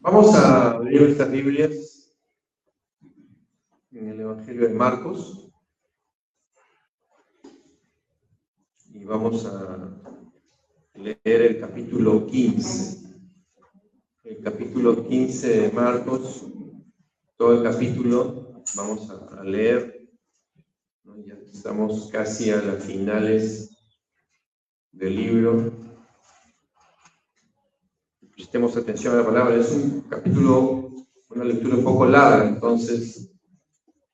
Vamos a abrir nuestras Biblias en el Evangelio de Marcos y vamos a leer el capítulo 15. El capítulo 15 de Marcos, todo el capítulo vamos a leer, ¿no? Ya estamos casi a las finales del libro. Prestemos atención a la palabra. Es un capítulo, una lectura un poco larga, entonces,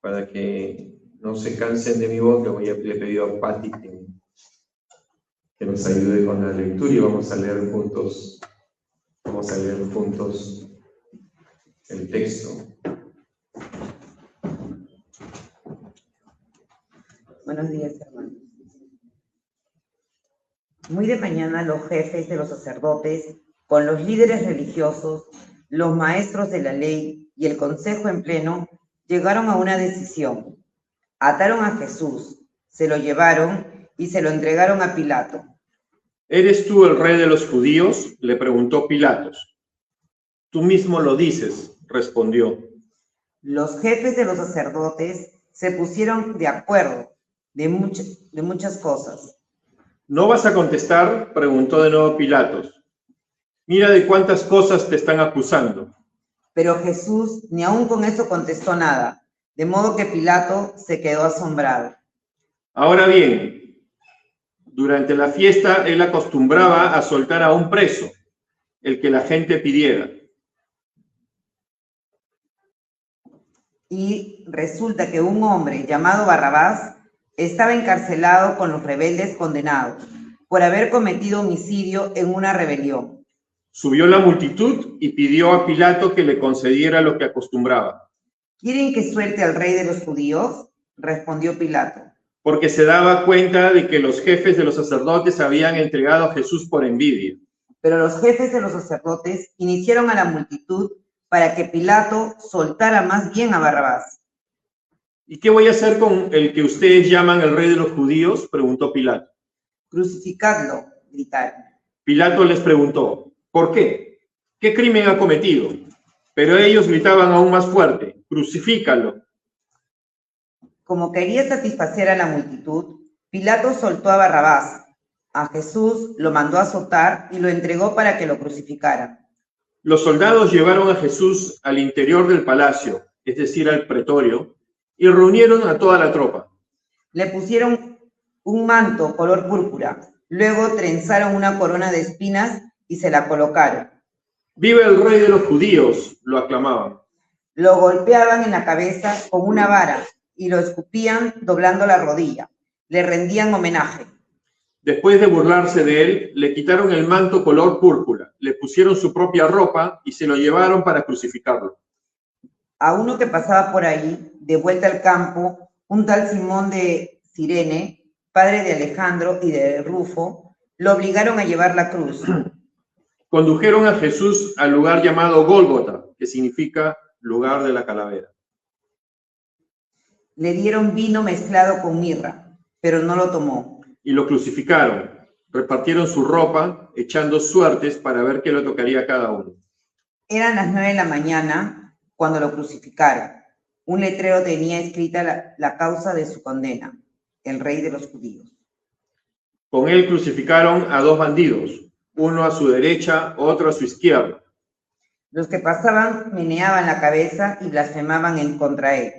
para que no se cansen de mi voz, le he pedido a Patti que nos ayude con la lectura y vamos a leer juntos el texto. Buenos días, hermanos. Muy de mañana los jefes de los sacerdotes, con los líderes religiosos, los maestros de la ley y el consejo en pleno, llegaron a una decisión. Ataron a Jesús, se lo llevaron y se lo entregaron a Pilato. ¿Eres tú el rey de los judíos?, le preguntó Pilatos. Tú mismo lo dices, respondió. Los jefes de los sacerdotes se pusieron de acuerdo de muchas cosas. ¿No vas a contestar?, preguntó de nuevo Pilatos. Mira de cuántas cosas te están acusando. Pero Jesús ni aun con eso contestó nada, de modo que Pilato se quedó asombrado. Ahora bien, durante la fiesta él acostumbraba a soltar a un preso, el que la gente pidiera. Y resulta que un hombre llamado Barrabás estaba encarcelado con los rebeldes condenados por haber cometido homicidio en una rebelión. Subió la multitud y pidió a Pilato que le concediera lo que acostumbraba. ¿Quieren que suelte al rey de los judíos?, respondió Pilato. Porque se daba cuenta de que los jefes de los sacerdotes habían entregado a Jesús por envidia. Pero los jefes de los sacerdotes iniciaron a la multitud para que Pilato soltara más bien a Barrabás. ¿Y qué voy a hacer con el que ustedes llaman el rey de los judíos?, preguntó Pilato. Crucificadlo, gritaron. Pilato les preguntó, ¿por qué? ¿Qué crimen ha cometido? Pero ellos gritaban aún más fuerte, crucifícalo. Como quería satisfacer a la multitud, Pilato soltó a Barrabás. A Jesús lo mandó a azotar y lo entregó para que lo crucificaran. Los soldados llevaron a Jesús al interior del palacio, es decir, al pretorio, y reunieron a toda la tropa. Le pusieron un manto color púrpura, luego trenzaron una corona de espinas y se la colocaron. ¡Viva el rey de los judíos!, lo aclamaban. Lo golpeaban en la cabeza con una vara y lo escupían doblando la rodilla. Le rendían homenaje. Después de burlarse de él, le quitaron el manto color púrpura, le pusieron su propia ropa y se lo llevaron para crucificarlo. A uno que pasaba por ahí, de vuelta al campo, un tal Simón de Cirene, padre de Alejandro y de Rufo, lo obligaron a llevar la cruz. Condujeron a Jesús al lugar llamado Gólgota, que significa lugar de la calavera. Le dieron vino mezclado con mirra, pero no lo tomó. Y lo crucificaron. Repartieron su ropa, echando suertes para ver qué le tocaría a cada uno. Eran las 9 de la mañana cuando lo crucificaron. Un letrero tenía escrita la causa de su condena, el rey de los judíos. Con él crucificaron a 2 bandidos, uno a su derecha, otro a su izquierda. Los que pasaban meneaban la cabeza y blasfemaban en contra él.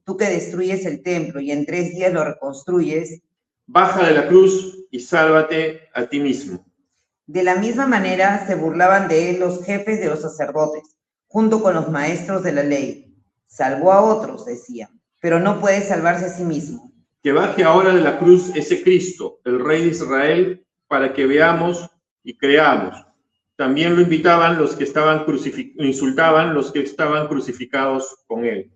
Tú que destruyes el templo y en 3 días lo reconstruyes, baja de la cruz y sálvate a ti mismo. De la misma manera se burlaban de él los jefes de los sacerdotes, junto con los maestros de la ley. Salvó a otros, decían, pero no puede salvarse a sí mismo. Que baje ahora de la cruz ese Cristo, el Rey de Israel, para que veamos y creamos. También lo invitaban los que estaban insultaban los que estaban crucificados con él.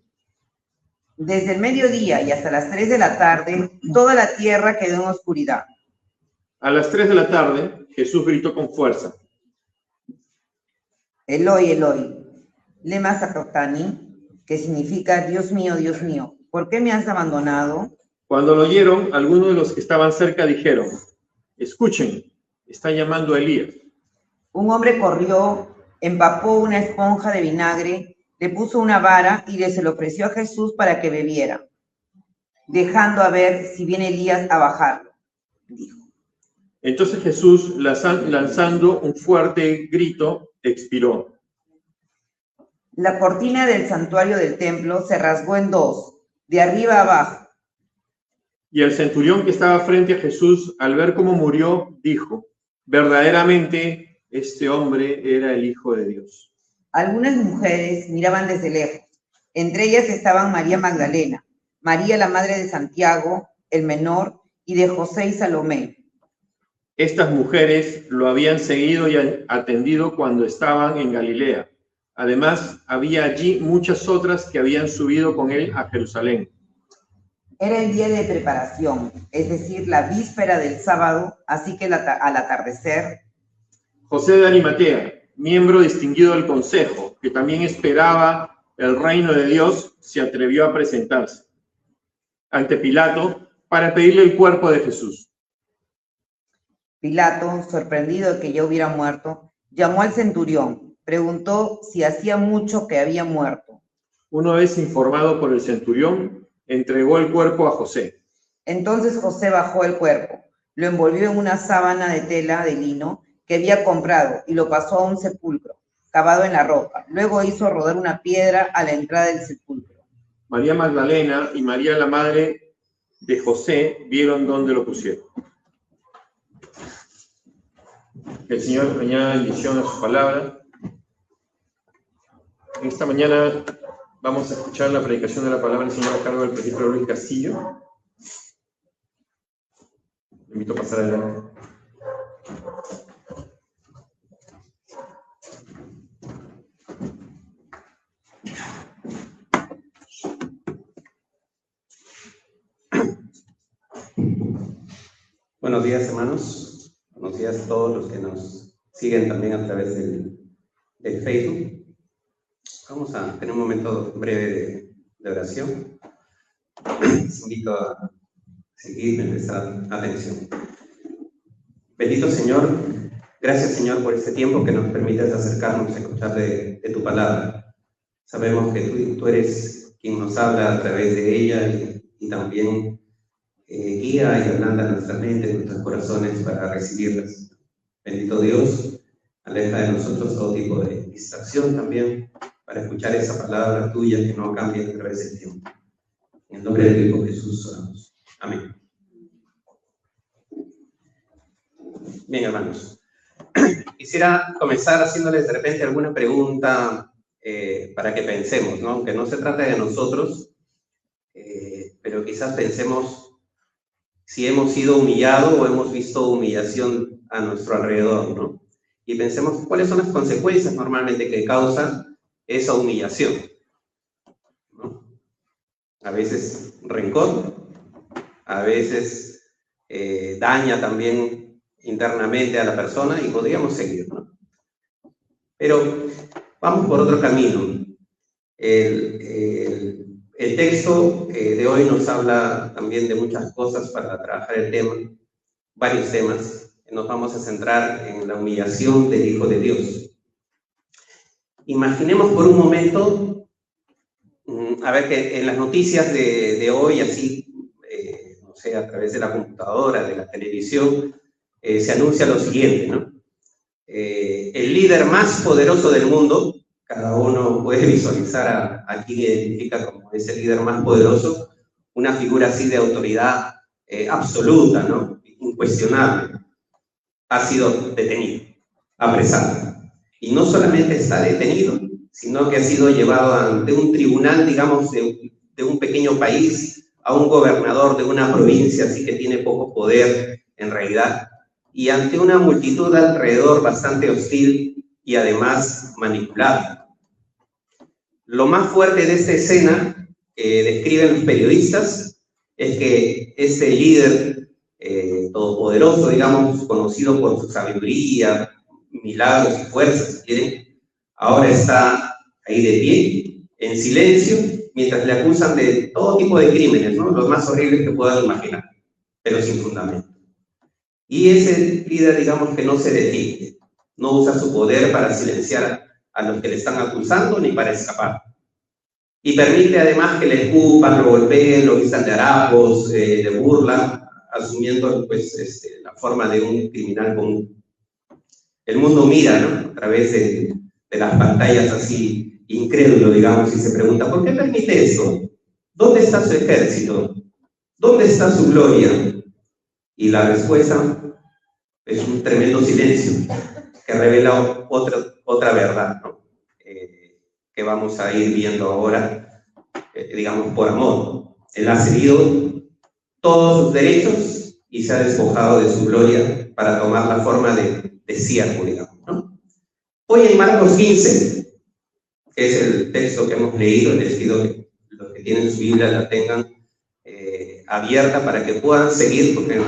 Desde el mediodía y hasta las 3 de la tarde, toda la tierra quedó en oscuridad. A las 3 de la tarde, Jesús gritó con fuerza. Eloi, Eloi, lema sabachthani, que significa Dios mío, ¿por qué me has abandonado? Cuando lo oyeron, algunos de los que estaban cerca dijeron, escuchen, está llamando a Elías. Un hombre corrió empapó una esponja de vinagre, le puso una vara y se lo ofreció a Jesús para que bebiera, dejando a ver si viene Elías a bajarlo, dijo. Entonces Jesús, lanzando un fuerte grito, expiró. La cortina del santuario del templo se rasgó en dos, de arriba a abajo. Y el centurión que estaba frente a Jesús, al ver cómo murió, dijo: verdaderamente este hombre era el Hijo de Dios. Algunas mujeres miraban desde lejos. Entre ellas estaban María Magdalena, María la madre de Santiago, el menor, y de José y Salomé. Estas mujeres lo habían seguido y atendido cuando estaban en Galilea. Además, había allí muchas otras que habían subido con él a Jerusalén. Era el día de preparación, es decir, la víspera del sábado, así que al atardecer, José de Arimatea, miembro distinguido del consejo, que también esperaba el reino de Dios, se atrevió a presentarse ante Pilato para pedirle el cuerpo de Jesús. Pilato, sorprendido de que ya hubiera muerto, llamó al centurión, preguntó si hacía mucho que había muerto. Una vez informado por el centurión, entregó el cuerpo a José. Entonces José bajó el cuerpo, lo envolvió en una sábana de tela de lino que había comprado y lo pasó a un sepulcro, cavado en la roca. Luego hizo rodar una piedra a la entrada del sepulcro. María Magdalena y María, la madre de José, vieron dónde lo pusieron. Que el Señor añada bendición a su palabra. En esta mañana vamos a escuchar la predicación de la palabra del Señor a cargo del presbítero Luis Castillo. Le invito a pasar adelante. Buenos días, hermanos. Buenos días a todos los que nos siguen también a través del Facebook. Vamos a tener un momento breve de oración. Les invito a seguirme, a prestar atención. Bendito Señor, gracias Señor por este tiempo que nos permites acercarnos a escuchar de tu palabra. Sabemos que tú eres quien nos habla a través de ella y también guía y ablanda nuestra mente, nuestros corazones para recibirlas. Bendito Dios, aleja de nosotros todo tipo de distracción también para escuchar esa palabra tuya que no cambia a través del tiempo. En el nombre de tu Hijo Jesús oramos. Amén. Bien, hermanos. Quisiera comenzar haciéndoles de repente alguna pregunta para que pensemos, ¿no? Aunque no se trata de nosotros, pero quizás pensemos si hemos sido humillados o hemos visto humillación a nuestro alrededor, ¿no? Y pensemos cuáles son las consecuencias normalmente que causa esa humillación, ¿no? A veces rencor, a veces daña también internamente a la persona y podríamos seguir, ¿no? Pero vamos por otro camino. El texto de hoy nos habla también de muchas cosas para trabajar el tema, varios temas. Nos vamos a centrar en la humillación del Hijo de Dios. Imaginemos por un momento, a ver, que en las noticias de hoy, así, no sé, a través de la computadora, de la televisión, se anuncia lo siguiente, ¿no? El líder más poderoso del mundo, cada uno puede visualizar a quién identifica como ese líder más poderoso, una figura así de autoridad absoluta, ¿no? Incuestionable, ha sido detenido, apresado. Y no solamente está detenido, sino que ha sido llevado ante un tribunal, digamos, de un pequeño país, a un gobernador de una provincia, así que tiene poco poder en realidad, y ante una multitud alrededor bastante hostil y además manipulable. Lo más fuerte de esta escena que describen los periodistas es que este líder todopoderoso, digamos, conocido por su sabiduría, milagros y fuerzas, si quieren, ahora está ahí de pie, en silencio, mientras le acusan de todo tipo de crímenes, ¿no? Los más horribles que puedan imaginar, pero sin fundamento. Y ese líder, digamos, que no se detiene, no usa su poder para silenciar a los que le están acusando ni para escapar. Y permite además que le escupan, lo golpeen, lo vistan de harapos, de burla, asumiendo pues, la forma de un criminal común. El mundo mira, ¿no?, a través de las pantallas así, incrédulo, digamos, y se pregunta, ¿por qué permite esto? ¿Dónde está su ejército? ¿Dónde está su gloria? Y la respuesta es un tremendo silencio que revela otra verdad, ¿no?, que vamos a ir viendo ahora, digamos, por amor. Él ha cedido todos sus derechos y se ha despojado de su gloria para tomar la forma de siervo, digamos, ¿no? Hoy en Marcos 15, que es el texto que hemos leído, les pido que los que tienen su Biblia la tengan abierta para que puedan seguir, porque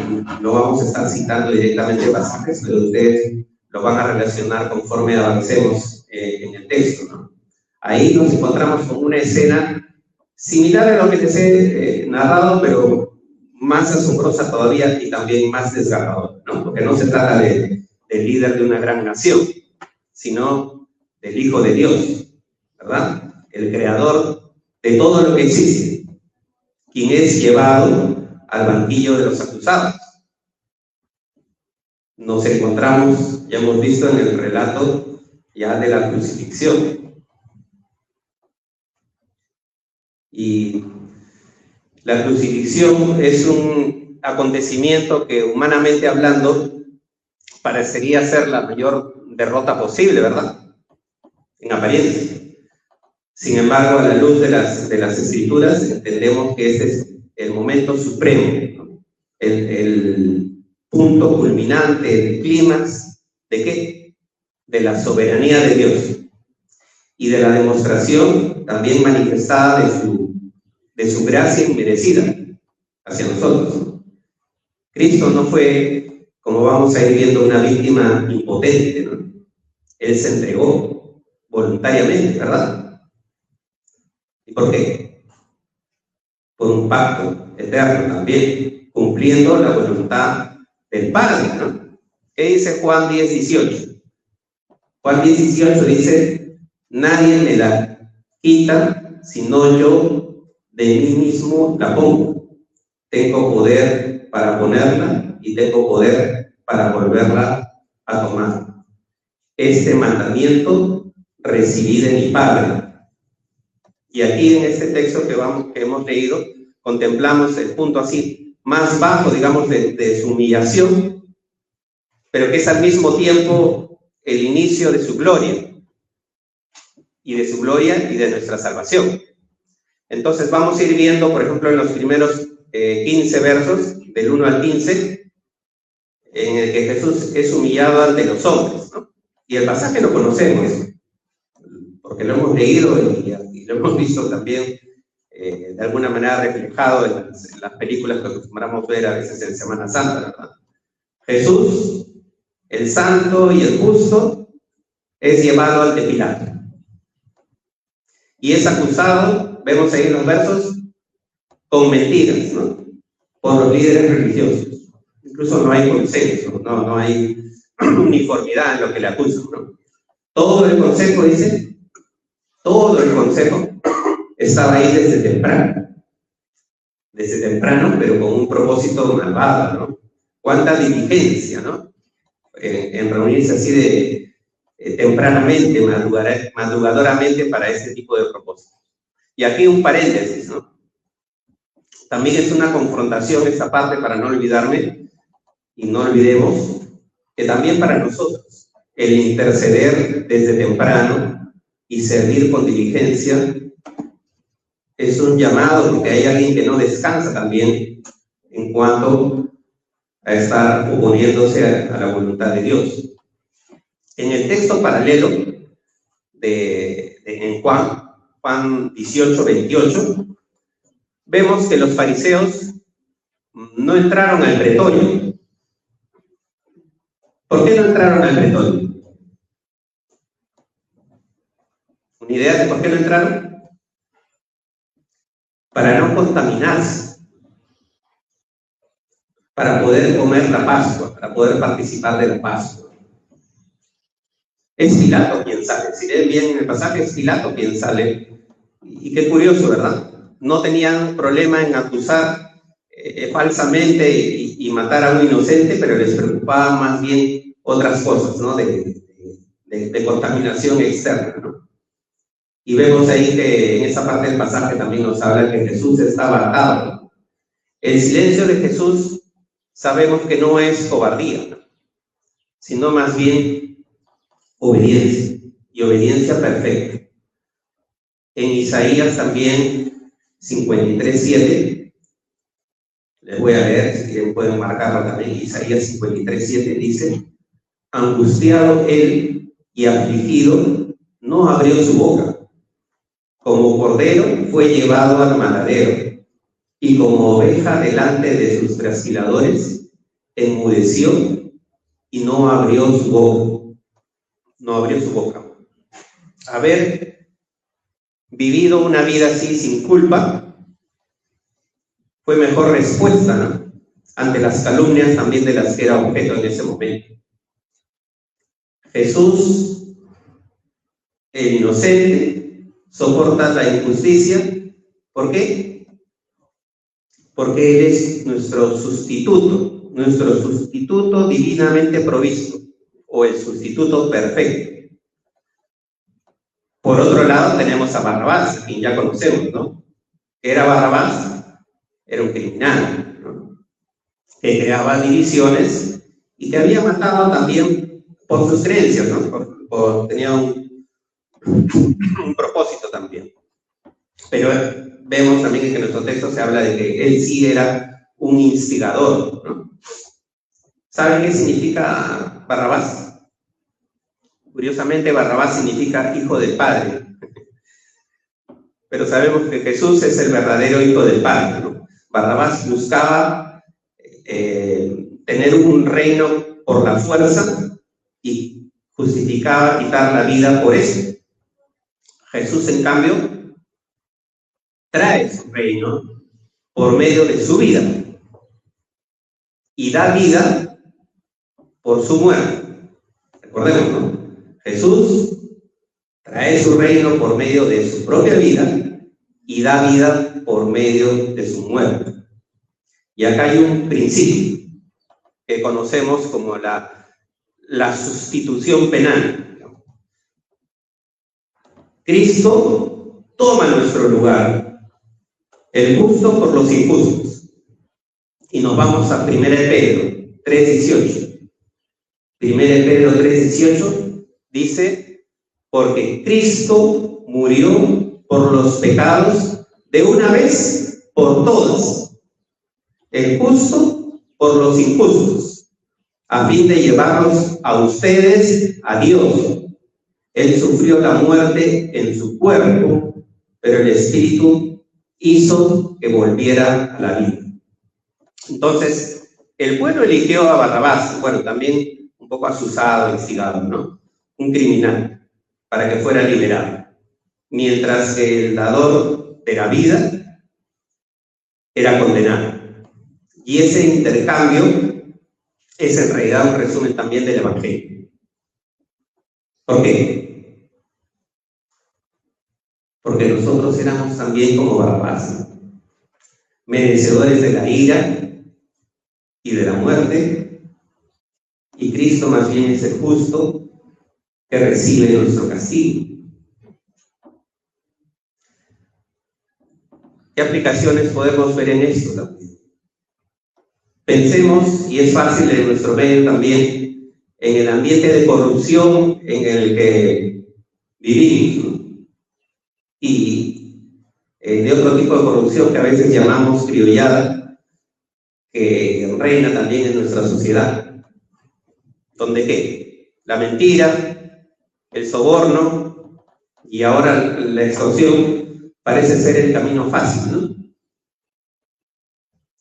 no vamos a estar citando directamente pasajes, pero ustedes lo van a relacionar conforme avancemos en el texto, ¿no? Ahí nos encontramos con una escena similar a lo que les he narrado, pero más asombrosa todavía y también más desgarradora, ¿no? Porque no se trata del líder de una gran nación, sino del Hijo de Dios, ¿verdad? El creador de todo lo que existe, quien es llevado al banquillo de los acusados. Nos encontramos, ya hemos visto en el relato ya de la crucifixión. Y la crucifixión es un acontecimiento que, humanamente hablando, parecería ser la mayor derrota posible, ¿verdad?, en apariencia. Sin embargo, a la luz de las Escrituras, entendemos que este es el momento supremo, ¿no?, el punto culminante, el clímax, ¿de qué? De la soberanía de Dios y de la demostración también manifestada de su gracia inmerecida hacia nosotros. Cristo no fue, como vamos a ir viendo, una víctima impotente, ¿no? Él se entregó voluntariamente, ¿verdad? ¿Y por qué? Por un pacto eterno también, cumpliendo la voluntad del Padre, ¿no? ¿Qué dice Juan 10:18? Juan 10:18 dice, nadie me la quita, sino yo de mí mismo la pongo. Tengo poder para ponerla y tengo poder para volverla a tomar. Este mandamiento recibí de mi Padre. Y aquí en este texto que hemos leído, contemplamos el punto así, más bajo, digamos, de su humillación, pero que es al mismo tiempo el inicio de su gloria, y de nuestra salvación. Entonces vamos a ir viendo, por ejemplo, en los primeros 15 versos, del 1 al 15, en el que Jesús es humillado ante los hombres, ¿no? Y el pasaje lo conocemos, porque lo hemos leído y lo hemos visto también de alguna manera reflejado en las películas que acostumbramos ver a veces en Semana Santa, ¿verdad? Jesús, el santo y el justo, es llevado ante Pilato. Y es acusado, vemos ahí en los versos, con mentiras, ¿no?, por los líderes religiosos. Incluso no hay consenso, no hay uniformidad en lo que le acusan, ¿no? Todo el consejo, dice, todo el consejo estaba ahí desde temprano, pero con un propósito malvado, ¿no? Cuánta diligencia, ¿no?, en reunirse así de tempranamente, madrugadoramente para este tipo de propósitos. Y aquí un paréntesis, ¿no? También es una confrontación esta parte, para no olvidarme, y no olvidemos que también para nosotros el interceder desde temprano y servir con diligencia es un llamado, porque hay alguien que no descansa también en cuanto a estar oponiéndose a la voluntad de Dios. En el texto paralelo en Juan 18:28, vemos que los fariseos no entraron al pretorio. ¿Por qué no entraron al pretorio? ¿Una idea de por qué no entraron? Para no contaminarse, para poder comer la Pascua, para poder participar de la Pascua. es Pilato quien sale. Si leen bien el pasaje, es Pilato quien sale. Y qué curioso, ¿verdad? No tenían problema en acusar falsamente y matar a un inocente, pero les preocupaba más bien otras cosas, ¿no? De contaminación externa, ¿no? Y vemos ahí que en esa parte del pasaje también nos habla que Jesús estaba atado. El silencio de Jesús sabemos que no es cobardía, ¿no? Sino más bien obediencia, y obediencia perfecta. En Isaías también 53:7, les voy a leer, si quieren pueden marcarlo también. Isaías 53:7 dice: angustiado él y afligido, no abrió su boca. Como cordero fue llevado al matadero, y como oveja delante de sus trasquiladores, enmudeció y no abrió su boca. No abrió su boca. Haber vivido una vida así sin culpa fue mejor respuesta, ¿no? Ante las calumnias también de las que era objeto en ese momento. Jesús, el inocente, soporta la injusticia. ¿Por qué? Porque Él es nuestro sustituto divinamente provisto, o el sustituto perfecto. Por otro lado tenemos a Barrabás, a quien ya conocemos, ¿no? ¿Qué era Barrabás? Era un criminal, ¿no? Que creaba divisiones y que había matado también por sus creencias, ¿no? Tenía un propósito también. Pero vemos también que en nuestro texto se habla de que él sí era un instigador, ¿no? ¿Saben qué significa Barrabás? Curiosamente, Barrabás significa hijo del Padre. Pero sabemos que Jesús es el verdadero hijo del Padre, ¿no? Barrabás buscaba tener un reino por la fuerza y justificaba quitar la vida por eso. Jesús, en cambio, trae su reino por medio de su vida y da vida por su muerte. Recordemos, ¿no? Jesús trae su reino por medio de su propia vida y da vida por medio de su muerte. Y acá hay un principio que conocemos como la sustitución penal. Cristo toma nuestro lugar, el justo por los injustos. Y nos vamos a 1 Pedro 3:18. 1 Pedro 3:18 dice: porque Cristo murió por los pecados de una vez por todas, el justo por los injustos, a fin de llevarlos a ustedes a Dios. Él sufrió la muerte en su cuerpo, pero el Espíritu hizo que volviera a la vida. Entonces, el pueblo eligió a Barrabás, bueno, también un poco asusado, instigado, ¿no? Un criminal, para que fuera liberado. Mientras que el dador de la vida era condenado. Y ese intercambio es en realidad un resumen también del Evangelio. ¿Por qué? Porque nosotros éramos también como Barrabás, merecedores de la ira y de la muerte, y Cristo más bien es el justo que recibe nuestro castigo. ¿Qué aplicaciones podemos ver en esto también? Pensemos, y es fácil en nuestro medio también, en el ambiente de corrupción en el que vivimos, ¿no? Y de otro tipo de corrupción que a veces llamamos criollada, que reina también en nuestra sociedad, donde ¿qué? La mentira, el soborno y ahora la extorsión parece ser el camino fácil, ¿no?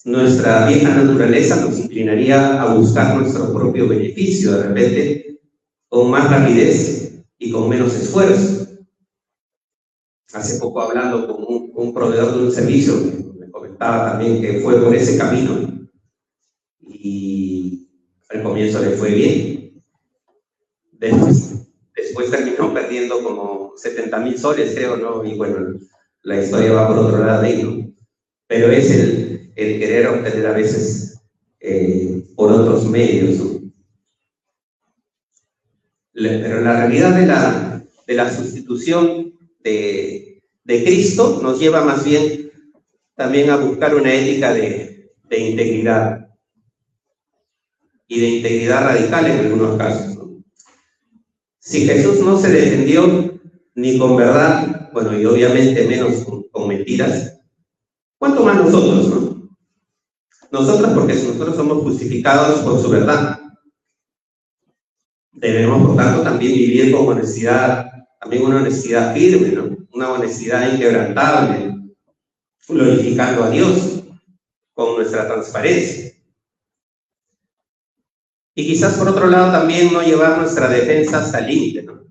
Nuestra vieja naturaleza nos inclinaría a buscar nuestro propio beneficio, de repente, con más rapidez y con menos esfuerzo. Hace poco, hablando con un proveedor de un servicio, me comentaba también que fue por ese camino y al comienzo le fue bien. Después después terminó perdiendo como 70.000 soles, creo, ¿no? Y bueno, la historia va por otro lado ahí, ¿no? Pero es el querer obtener a veces por otros medios, ¿no? Pero la realidad de la sustitución de Cristo nos lleva más bien también a buscar una ética de integridad, y de integridad radical en algunos casos, ¿no? Si Jesús no se defendió ni con verdad, bueno, y obviamente menos con mentiras, ¿cuánto más nosotros, no? Nosotros, porque nosotros somos justificados por su verdad. Debemos, por tanto, también vivir con honestidad, también una honestidad firme, ¿no? Una honestidad inquebrantable, glorificando a Dios con nuestra transparencia. Y quizás, por otro lado, también no llevar nuestra defensa hasta el límite, ¿no?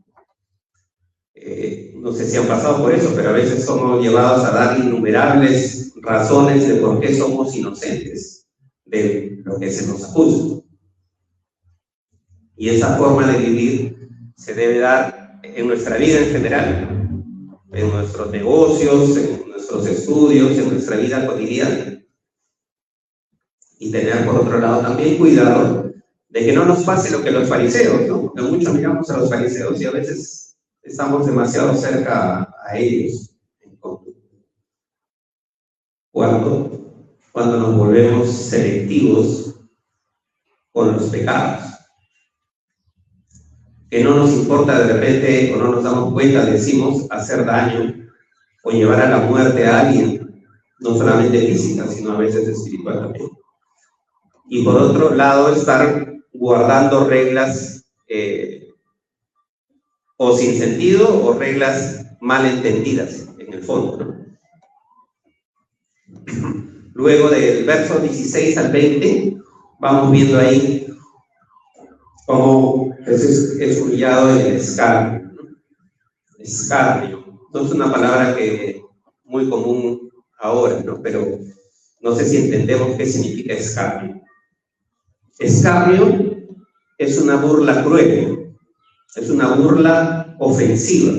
No sé si han pasado por eso, pero a veces somos llevados a dar innumerables razones de por qué somos inocentes de lo que se nos acusa. Y esa forma de vivir se debe dar en nuestra vida en general, en nuestros negocios, en nuestros estudios, en nuestra vida cotidiana. Y tener, por otro lado, también cuidado de que no nos pase lo que los fariseos, ¿no? Que mucho miramos a los fariseos y a veces estamos demasiado cerca a ellos. Cuando nos volvemos selectivos con los pecados. Que no nos importa de repente, o no nos damos cuenta, decimos, hacer daño o llevar a la muerte a alguien, no solamente física, sino a veces espiritual también. Y por otro lado, estar guardando reglas o sin sentido o reglas mal entendidas en el fondo, ¿no? Luego del verso 16 al 20, vamos viendo ahí cómo Jesús es humillado en el escarnio, ¿no? Escarnio. No es una palabra que muy común ahora, ¿no? Pero no sé si entendemos qué significa escarnio. Escarnio es una burla cruel, es una burla ofensiva,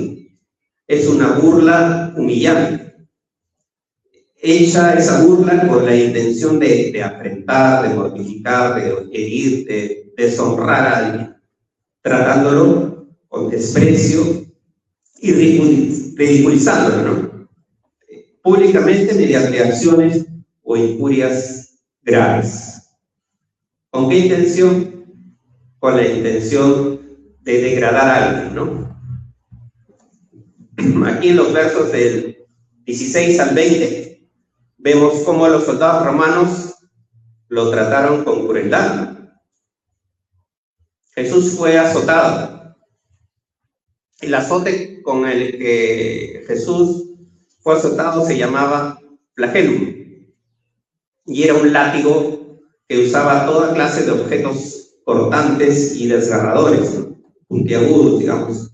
es una burla humillante. Hecha esa burla con la intención de afrentar, de mortificar, de herir, de deshonrar a alguien, tratándolo con desprecio y ridiculizándolo, ¿no? Públicamente mediante acciones o injurias graves. ¿Con qué intención? Con la intención de degradar a alguien, ¿no? Aquí en los versos del 16 al 20 vemos cómo los soldados romanos lo trataron con crueldad. Jesús fue azotado. El azote con el que Jesús fue azotado se llamaba flagelum y era un látigo que usaba toda clase de objetos cortantes y desgarradores, ¿no? Puntiagudos, digamos,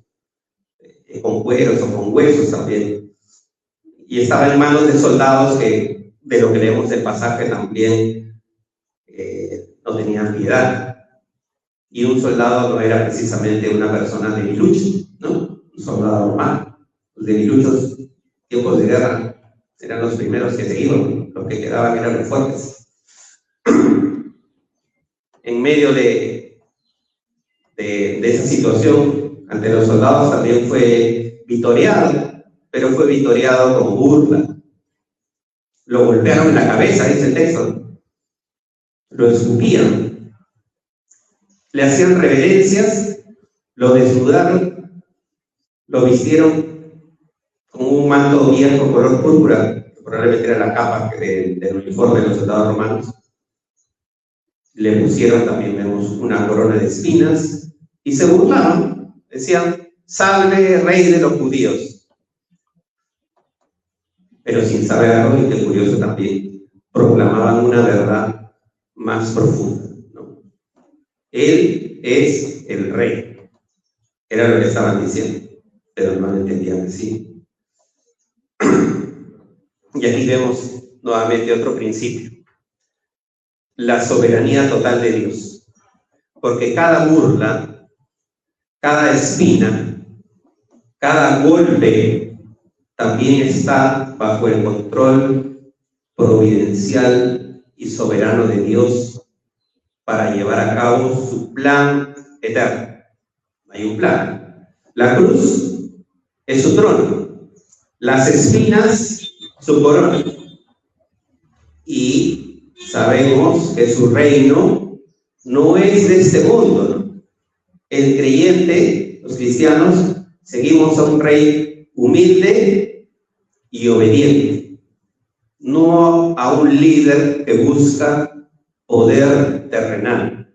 con cueros o con huesos también. Y estaba en manos de soldados que, de lo que leemos del pasaje, también no tenían piedad. Y un soldado no era precisamente una persona debilucha, ¿no? Un soldado romano. Los debiluchos, tiempos de guerra, eran los primeros que se iban, los que quedaban eran los fuertes. En medio de esa situación, ante los soldados también fue vitoreado, pero fue vitoreado con burla. Lo golpearon en la cabeza, dice el texto. Lo escupían. Le hacían reverencias, lo desnudaron, lo vistieron con un manto viejo color púrpura, que probablemente era la capa del uniforme de los soldados romanos. Le pusieron también, vemos, una corona de espinas y se burlaron. Decían, salve rey de los judíos. Pero sin saberlo, y qué curioso también, proclamaban una verdad más profunda, ¿no? Él es el rey. Era lo que estaban diciendo, pero no lo entendían así. Y aquí vemos nuevamente otro principio. La soberanía total de Dios. Porque cada burla, cada espina, Cada golpe también está bajo el control providencial y soberano de Dios para llevar a cabo su plan eterno. Hay un plan. La cruz es su trono, las espinas su corona. Y sabemos que su reino no es de este mundo, ¿no? El creyente, los cristianos, seguimos a un rey humilde y obediente, no a un líder que busca poder terrenal.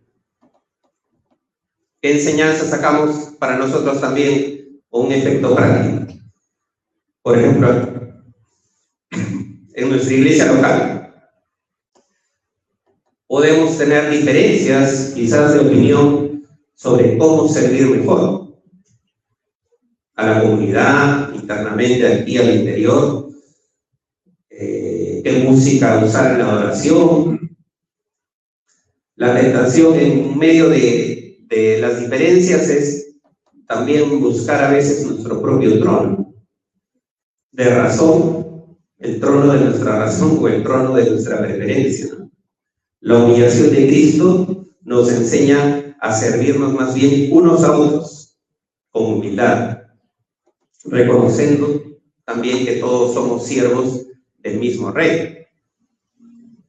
¿Qué enseñanza sacamos para nosotros también un efecto práctico? Por ejemplo, en nuestra iglesia local podemos tener diferencias, quizás de opinión, sobre cómo servir mejor a la comunidad, internamente, aquí al interior, qué música usar en la adoración. La tentación en medio de las diferencias es también buscar a veces nuestro propio trono de razón, el trono de nuestra razón o el trono de nuestra preferencia, ¿no? La humillación de Cristo nos enseña a servirnos más bien unos a otros con humildad, reconociendo también que todos somos siervos del mismo Rey.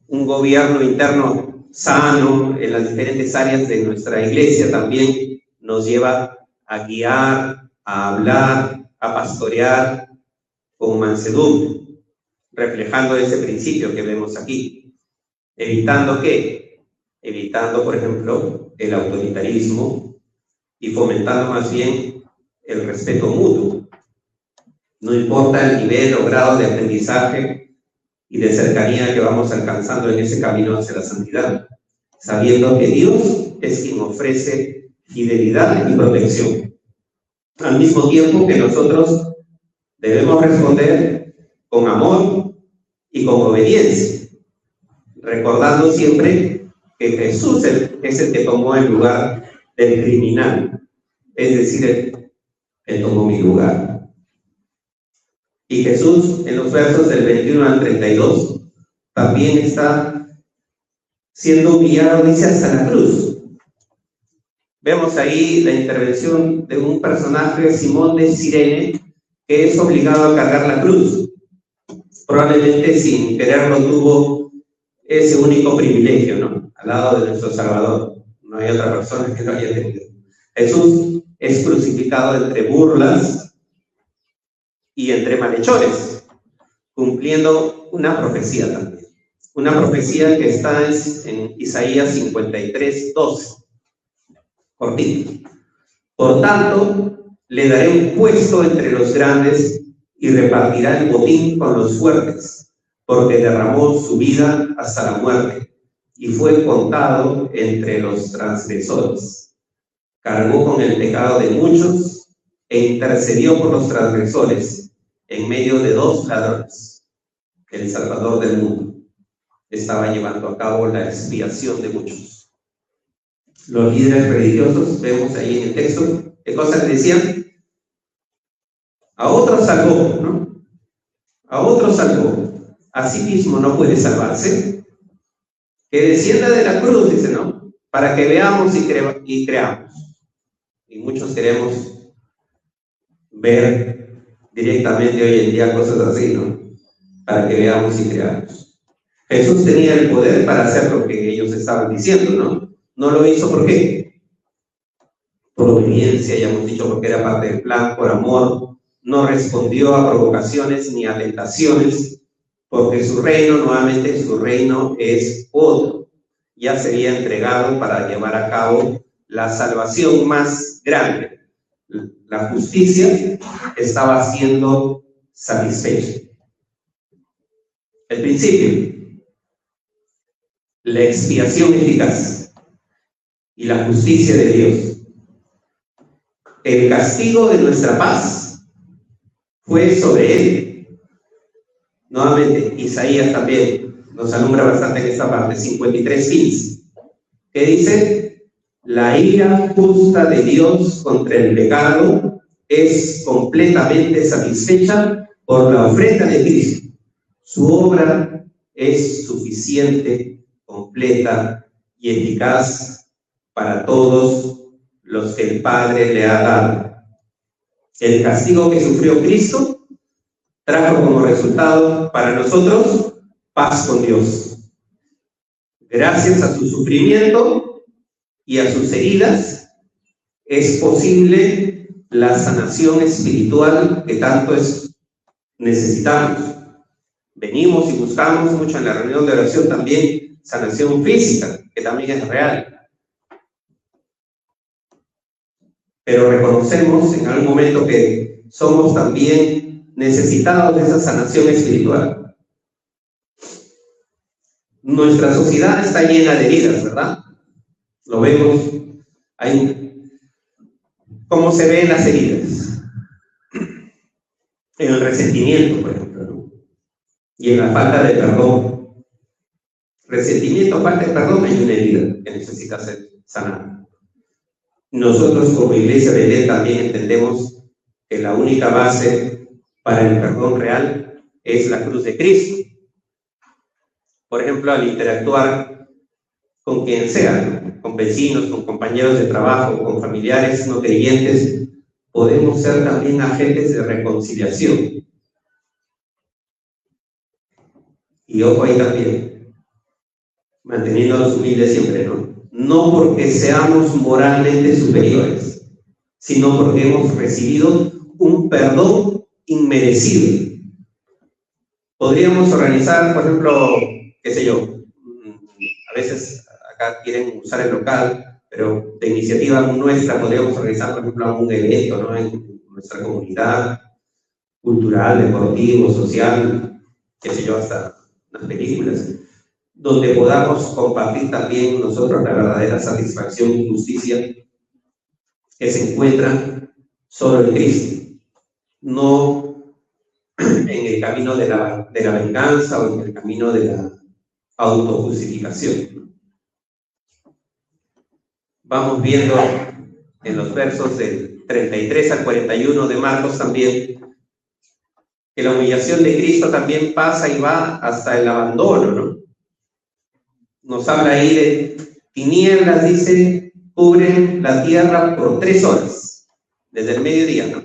Un gobierno interno sano en las diferentes áreas de nuestra iglesia también nos lleva a guiar, a hablar, a pastorear con mansedumbre, reflejando ese principio que vemos aquí. ¿Evitando qué? Evitando, por ejemplo, el autoritarismo y fomentando más bien el respeto mutuo. No importa el nivel o grado de aprendizaje y de cercanía que vamos alcanzando en ese camino hacia la santidad, sabiendo que Dios es quien ofrece fidelidad y protección. Al mismo tiempo que nosotros debemos responder con amor y con obediencia, recordando siempre que Jesús es el que tomó el lugar del criminal, es decir, él tomó mi lugar. Y Jesús, en los versos del 21 al 32, también está siendo humillado, dice, hasta la cruz. Vemos ahí la intervención de un personaje, Simón de Cirene, que es obligado a cargar la cruz. Probablemente sin quererlo tuvo ese único privilegio, ¿no? Al lado de nuestro Salvador. No hay otra persona que lo haya tenido. Jesús es crucificado entre burlas y entre malhechores, cumpliendo una profecía también. Una profecía que está en Isaías 53, 12. Cortito. Por tanto, le daré un puesto entre los grandes y repartirá el botín con los fuertes, porque derramó su vida hasta la muerte y fue contado entre los transgresores. Cargó con el pecado de muchos e intercedió por los transgresores en medio de dos ladrones. El Salvador del mundo estaba llevando a cabo la expiación de muchos. Los líderes religiosos, vemos ahí en el texto, ¿qué cosas decían? A otros salvó, ¿no? A otros salvó. Asimismo no puede salvarse. Que descienda de la cruz, dice, ¿no? Para que veamos y creamos. Y muchos queremos ver directamente hoy en día cosas así, ¿no? Para que veamos y creamos. Jesús tenía el poder para hacer lo que ellos estaban diciendo, ¿no? No lo hizo, ¿por qué? Por obediencia, ya hemos dicho, porque era parte del plan, por amor. No respondió a provocaciones ni a tentaciones, porque su reino, nuevamente, su reino es otro. Ya sería entregado para llevar a cabo la salvación más grande. La justicia estaba siendo satisfecha. El principio, la expiación eficaz y la justicia de Dios. El castigo de nuestra paz fue sobre él. Nuevamente, Isaías también nos alumbra bastante en esta parte, 53:15, que dice: la ira justa de Dios contra el pecado es completamente satisfecha por la ofrenda de Cristo. Su obra es suficiente, completa y eficaz para todos los que el Padre le ha dado. El castigo que sufrió Cristo trajo como resultado para nosotros paz con Dios. Gracias a su sufrimiento y a sus heridas es posible la sanación espiritual que tanto necesitamos. Venimos y buscamos mucho en la reunión de oración también sanación física, que también es real. Pero reconocemos en algún momento que somos también necesitados de esa sanación espiritual. Nuestra sociedad está llena de heridas, ¿verdad? Lo vemos. ¿Cómo se ven las heridas? En el resentimiento, por ejemplo, ¿no? Y en la falta de perdón. Resentimiento, falta de perdón, hay una herida que necesita ser sanada. Nosotros como Iglesia de Belén también entendemos que la única base para el perdón real es la cruz de Cristo. Por ejemplo, al interactuar con quien sea, ¿no? Con vecinos, con compañeros de trabajo, con familiares no creyentes, podemos ser también agentes de reconciliación. Y ojo ahí también, manteniéndonos humildes siempre, ¿no? No porque seamos moralmente superiores, sino porque hemos recibido un perdón inmerecido. Podríamos organizar, por ejemplo, qué sé yo, a veces acá quieren usar el local, pero de iniciativa nuestra podríamos organizar, por ejemplo, un evento, ¿no? En nuestra comunidad cultural, deportivo, social, qué sé yo, hasta las películas, donde podamos compartir también nosotros la verdadera satisfacción y justicia que se encuentra solo en Cristo, no en el camino de la venganza o en el camino de la autojustificación. Vamos viendo en los versos del 33 al 41 de Marcos también que la humillación de Cristo también pasa y va hasta el abandono, ¿no? Nos habla ahí de tinieblas, dice, cubren la tierra por 3 horas, desde el mediodía, ¿no?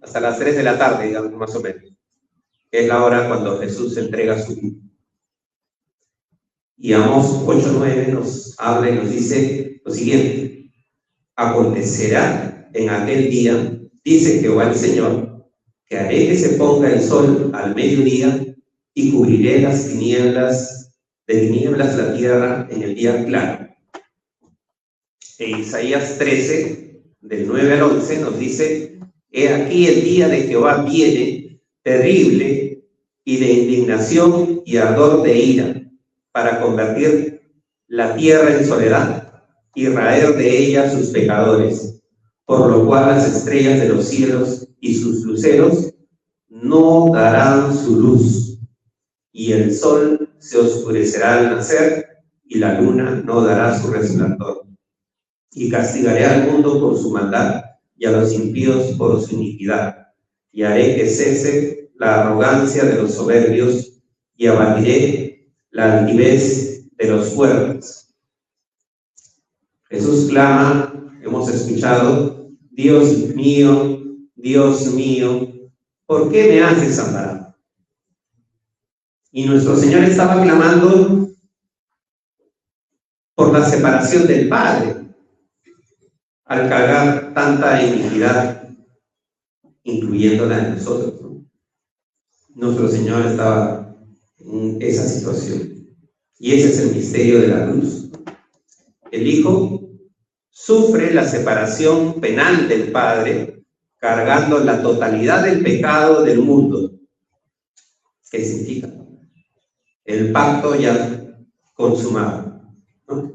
Hasta las 3 de la tarde, digamos, más o menos, que es la hora cuando Jesús entrega su vida. Y Amós 8:9 nos habla y nos dice lo siguiente: acontecerá en aquel día, dice Jehová el Señor, que haré que se ponga el sol al mediodía y cubriré las tinieblas la tierra en el día claro. En Isaías 13, del 9 al 11, nos dice: he aquí el día de Jehová viene, terrible y de indignación y ardor de ira, para convertir la tierra en soledad y raer de ella sus pecadores, por lo cual las estrellas de los cielos y sus luceros no darán su luz, y el sol se oscurecerá al nacer, y la luna no dará su resplandor. Y castigaré al mundo por su maldad, y a los impíos por su iniquidad, y haré que cese la arrogancia de los soberbios, y abatiré la altivez de los fuertes. Jesús clama, hemos escuchado: Dios mío, ¿por qué me has desamparado? Y nuestro Señor estaba clamando por la separación del Padre, al cargar tanta iniquidad, incluyéndola en nosotros, ¿no? Nuestro Señor estaba en esa situación. Y ese es el misterio de la cruz. El Hijo sufre la separación penal del Padre, cargando la totalidad del pecado del mundo. ¿Qué significa? El pacto ya consumado, ¿no?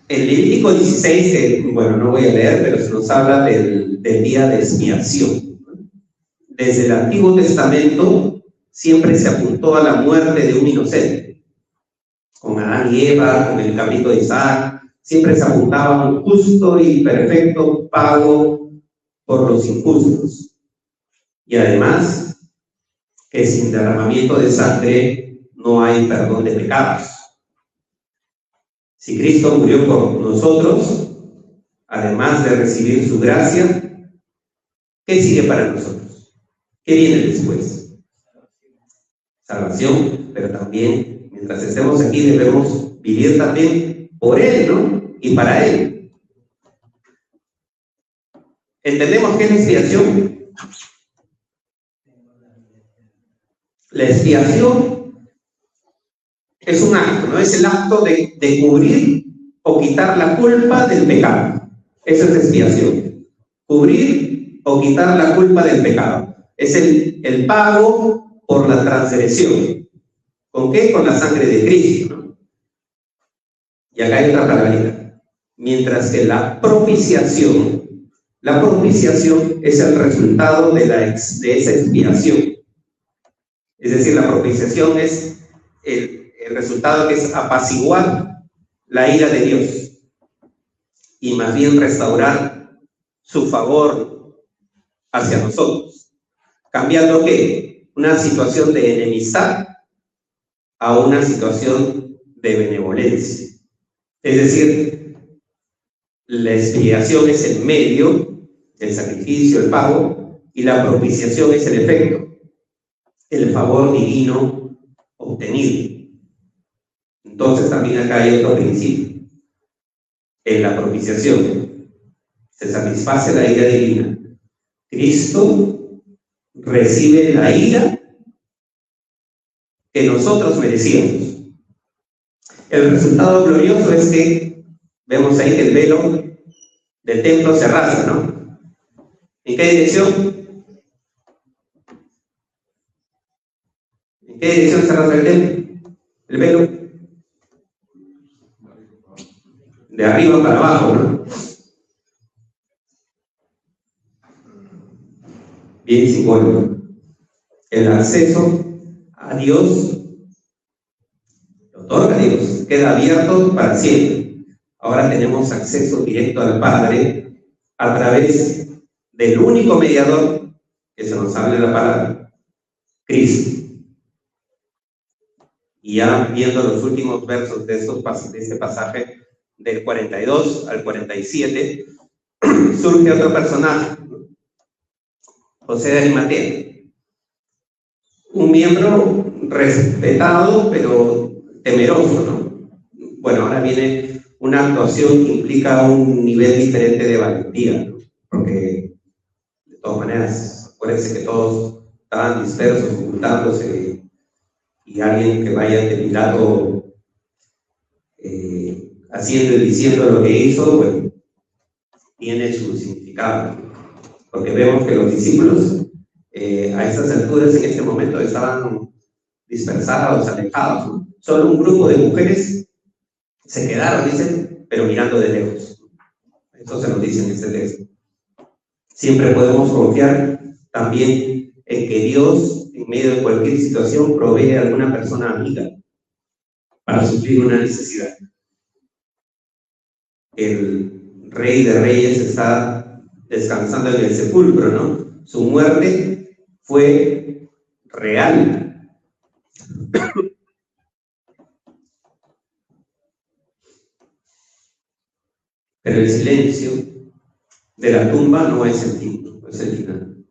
El Levítico 16, que, bueno, no voy a leer, pero se nos habla del día de expiación. Desde el Antiguo Testamento siempre se apuntó a la muerte de un inocente. Con Adán y Eva, con el cabrito de Isaac, siempre se apuntaba a un justo y perfecto pago por los injustos. Y además, que sin derramamiento de sangre no hay perdón de pecados. Si Cristo murió por nosotros, además de recibir su gracia, ¿qué sigue para nosotros? ¿Qué viene después? Salvación, pero también, mientras estemos aquí, debemos vivir también por Él, ¿no? Y para Él. ¿Entendemos qué es la expiación? La expiación es un acto, ¿no? Es el acto de cubrir o quitar la culpa del pecado. Esa es expiación. Cubrir o quitar la culpa del pecado. Es el pago por la transgresión. ¿Con qué? Con la sangre de Cristo, ¿no? Y acá hay otra palabrita. Mientras que la propiciación es el resultado de esa expiación. Es decir, la propiciación es el resultado que es apaciguar la ira de Dios y más bien restaurar su favor hacia nosotros, cambiando ¿qué? Una situación de enemistad a una situación de benevolencia. Es decir, la expiación es el medio, el sacrificio, el pago, y la propiciación es el efecto, el favor divino obtenido. Entonces también acá hay otro principio. En la propiciación se satisface la ira divina. Cristo recibe la ira que nosotros merecíamos. El resultado glorioso es que vemos ahí que el velo del templo se rasga, ¿no? ¿En qué dirección? ¿En qué dirección se rasga el templo? El velo. De arriba para abajo, ¿no? Bien simbólico. El acceso a Dios lo otorga Dios, queda abierto para siempre. Ahora tenemos acceso directo al Padre a través del único mediador que se nos habla en la palabra, Cristo. Y ya viendo los últimos versos de este pasaje, del 42 al 47, surge otro personaje, José de Arimatea, un miembro respetado pero temeroso, ¿no? Bueno, ahora viene una actuación que implica un nivel diferente de valentía, ¿no? Porque de todas maneras, acuérdense que todos estaban dispersos, ocultándose, y alguien que vaya ante Pilato haciendo y diciendo lo que hizo, bueno, tiene su significado, porque vemos que los discípulos a estas alturas, en este momento, estaban dispersados, alejados, ¿no? Solo un grupo de mujeres se quedaron, dicen, pero mirando de lejos. Esto se nos dice en este texto. Siempre podemos confiar también en que Dios, en medio de cualquier situación, provee a alguna persona amiga para suplir una necesidad. El Rey de Reyes está descansando en el sepulcro, ¿no? Su muerte fue real. Pero el silencio de la tumba no es el fin, no es el final,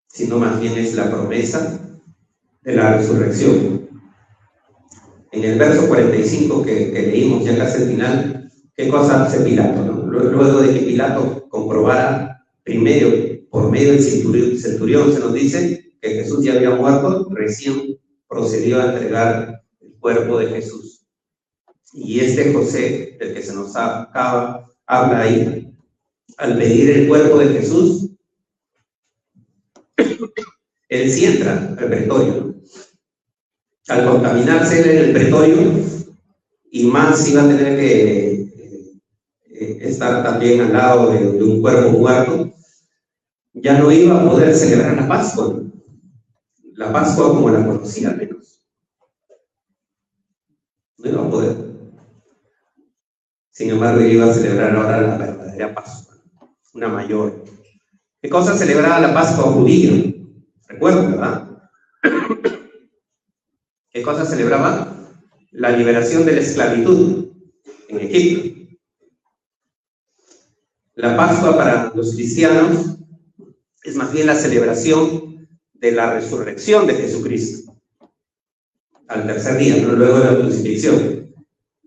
sino más bien es la promesa de la resurrección. En el verso 45 que leímos ya casi al final, ¿qué cosa hace Pilato, no? Luego de que Pilato comprobara primero, por medio del centurión, se nos dice que Jesús ya había muerto, recién procedió a entregar el cuerpo de Jesús. Y este José, del que se nos habla ahí, al pedir el cuerpo de Jesús, él sí entra al pretorio, ¿no? Al contaminarse en el pretorio, y más iba a tener que estar también al lado de un cuerpo muerto, ya no iba a poder celebrar la Pascua, ¿no? La Pascua como la conocía al menos. No iba a poder. Sin embargo, yo iba a celebrar ahora la verdadera Pascua, una mayor. ¿Qué cosa celebraba la Pascua judía? Recuerden, ¿verdad? ¿Qué cosa celebraba? La liberación de la esclavitud en Egipto. La Pascua para los cristianos es más bien la celebración de la resurrección de Jesucristo al tercer día, ¿no? Luego de la crucifixión.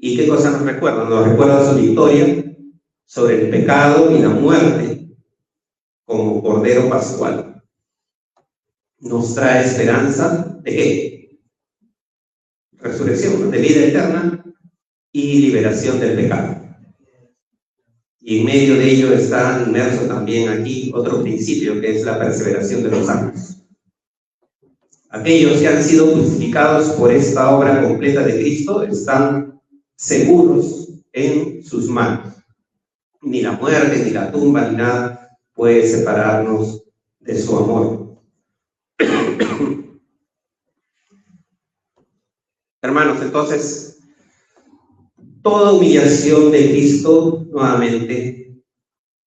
¿Y qué cosa nos recuerda? Nos recuerda su victoria sobre el pecado y la muerte como Cordero Pascual. Nos trae esperanza de ¿qué? Resurrección, de vida eterna y liberación del pecado. Y en medio de ello está inmerso también aquí otro principio, que es la perseveración de los santos. Aquellos que han sido crucificados por esta obra completa de Cristo están seguros en sus manos. Ni la muerte, ni la tumba, ni nada puede separarnos de su amor. Hermanos, entonces, toda humillación de Cristo, nuevamente,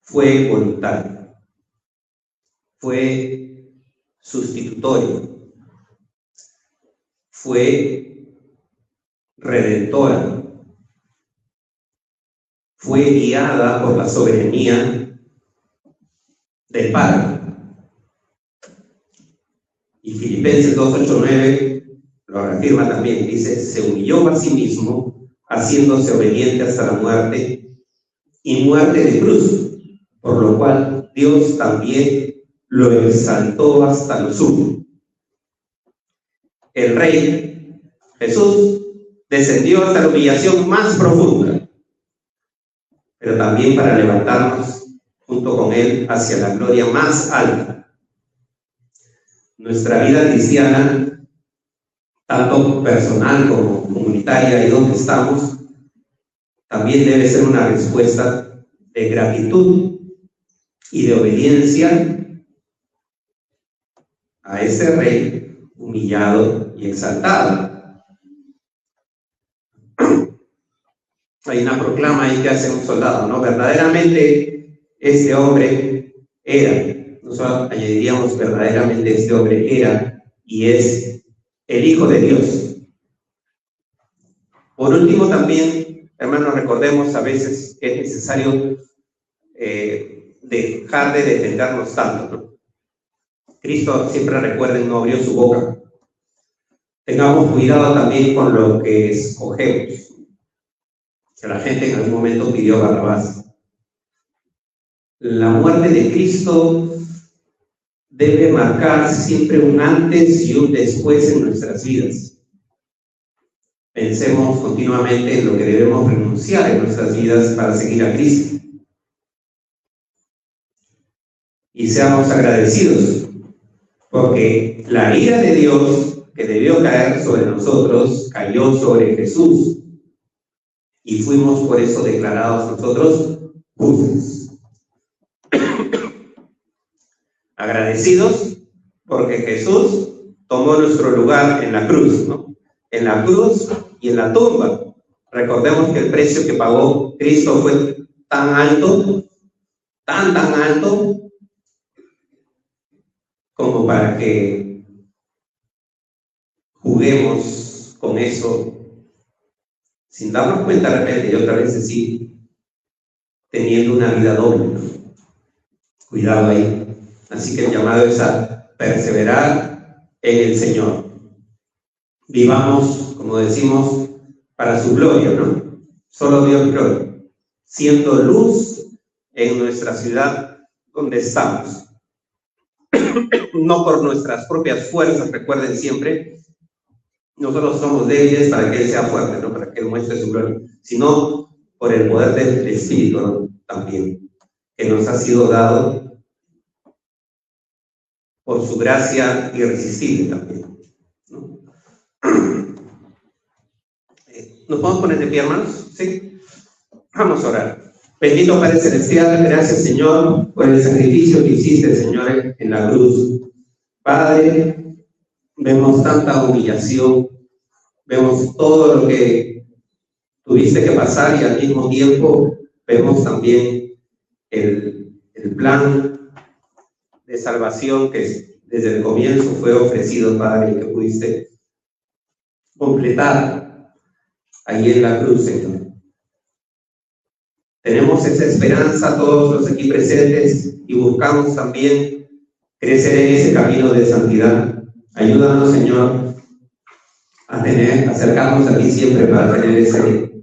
fue voluntaria, fue sustitutoria, fue redentora, fue guiada por la soberanía del Padre. Y Filipenses 2:8-9 lo reafirma también, dice, se humilló a sí mismo, haciéndose obediente hasta la muerte, y muerte de cruz, por lo cual Dios también lo exaltó hasta lo sumo. El Rey Jesús descendió hasta la humillación más profunda, pero también para levantarnos junto con Él hacia la gloria más alta. Nuestra vida cristiana, tanto personal como comunitaria, ahí donde estamos, también debe ser una respuesta de gratitud y de obediencia a ese Rey humillado y exaltado. Hay una proclama ahí que hace un soldado, ¿no? Verdaderamente este hombre era, nosotros añadiríamos verdaderamente este hombre era y es el Hijo de Dios. Por último también, hermanos, recordemos a veces que es necesario dejar de defendernos tanto, ¿no? Cristo, siempre recuerden, no abrió su boca. Tengamos cuidado también con lo que escogemos. Que la gente en algún momento pidió Barrabás. La muerte de Cristo debe marcar siempre un antes y un después en nuestras vidas. Pensemos continuamente en lo que debemos renunciar en nuestras vidas para seguir a Cristo. Y seamos agradecidos, porque la ira de Dios que debió caer sobre nosotros, cayó sobre Jesús. Y fuimos por eso declarados nosotros justos. Agradecidos porque Jesús tomó nuestro lugar en la cruz, ¿no? En la cruz y en la tumba. Recordemos que el precio que pagó Cristo fue tan alto, tan alto, como para que juguemos con eso sin darnos cuenta de repente, y otra vez decir, teniendo una vida doble, ¿no? Cuidado ahí. Así que el llamado es a perseverar en el Señor. Vivamos, como decimos, para su gloria, ¿no? Solo Dios gloria. Siendo luz en nuestra ciudad donde estamos. No por nuestras propias fuerzas, recuerden siempre, nosotros somos débiles para que Él sea fuerte, no para que Él muestre su gloria, sino por el poder del Espíritu, ¿no? También, que nos ha sido dado por su gracia irresistible también, ¿no? ¿Nos podemos poner de pie, hermanos? ¿Sí? Vamos a orar. Bendito Padre Celestial, gracias, Señor, por el sacrificio que hiciste, Señor, en la cruz. Padre, vemos tanta humillación, vemos todo lo que tuviste que pasar, y al mismo tiempo vemos también el plan de salvación que desde el comienzo fue ofrecido, Padre, y que pudiste completar ahí en la cruz, Señor. Tenemos esa esperanza todos los aquí presentes y buscamos también crecer en ese camino de santidad. Ayúdanos, Señor, a acercarnos a ti siempre para tener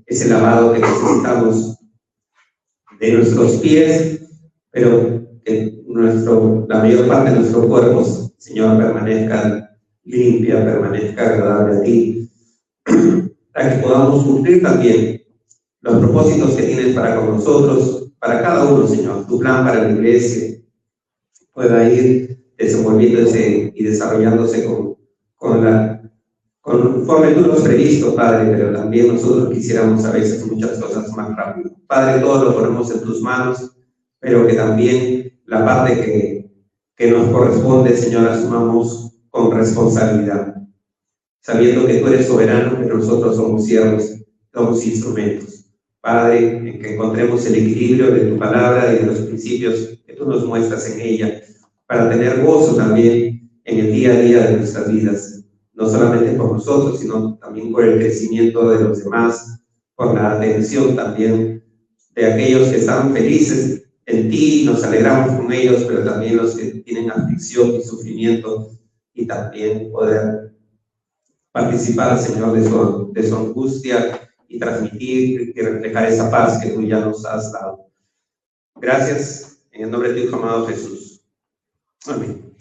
ese lavado que necesitamos de nuestros pies, pero que la mayor parte de nuestro cuerpo, Señor, permanezca limpia, permanezca agradable a ti, para que podamos cumplir también los propósitos que tienes para con nosotros, para cada uno, Señor. Tu plan para la iglesia pueda ir desenvolviéndose y desarrollándose conforme tú lo has previsto, Padre, pero también nosotros quisiéramos a veces muchas cosas más rápido. Padre, todo lo ponemos en tus manos, pero que también la parte que nos corresponde, Señor, asumamos con responsabilidad, sabiendo que tú eres soberano, pero nosotros somos siervos, somos instrumentos. Padre, en que encontremos el equilibrio de tu palabra y de los principios que tú nos muestras en ella, para tener gozo también en el día a día de nuestras vidas, no solamente por nosotros, sino también por el crecimiento de los demás, por la atención también de aquellos que están felices en ti, nos alegramos con ellos, pero también los que tienen aflicción y sufrimiento, y también poder participar, Señor, de su angustia, y transmitir y reflejar esa paz que tú ya nos has dado. Gracias, en el nombre de tu Hijo amado Jesús. Amén.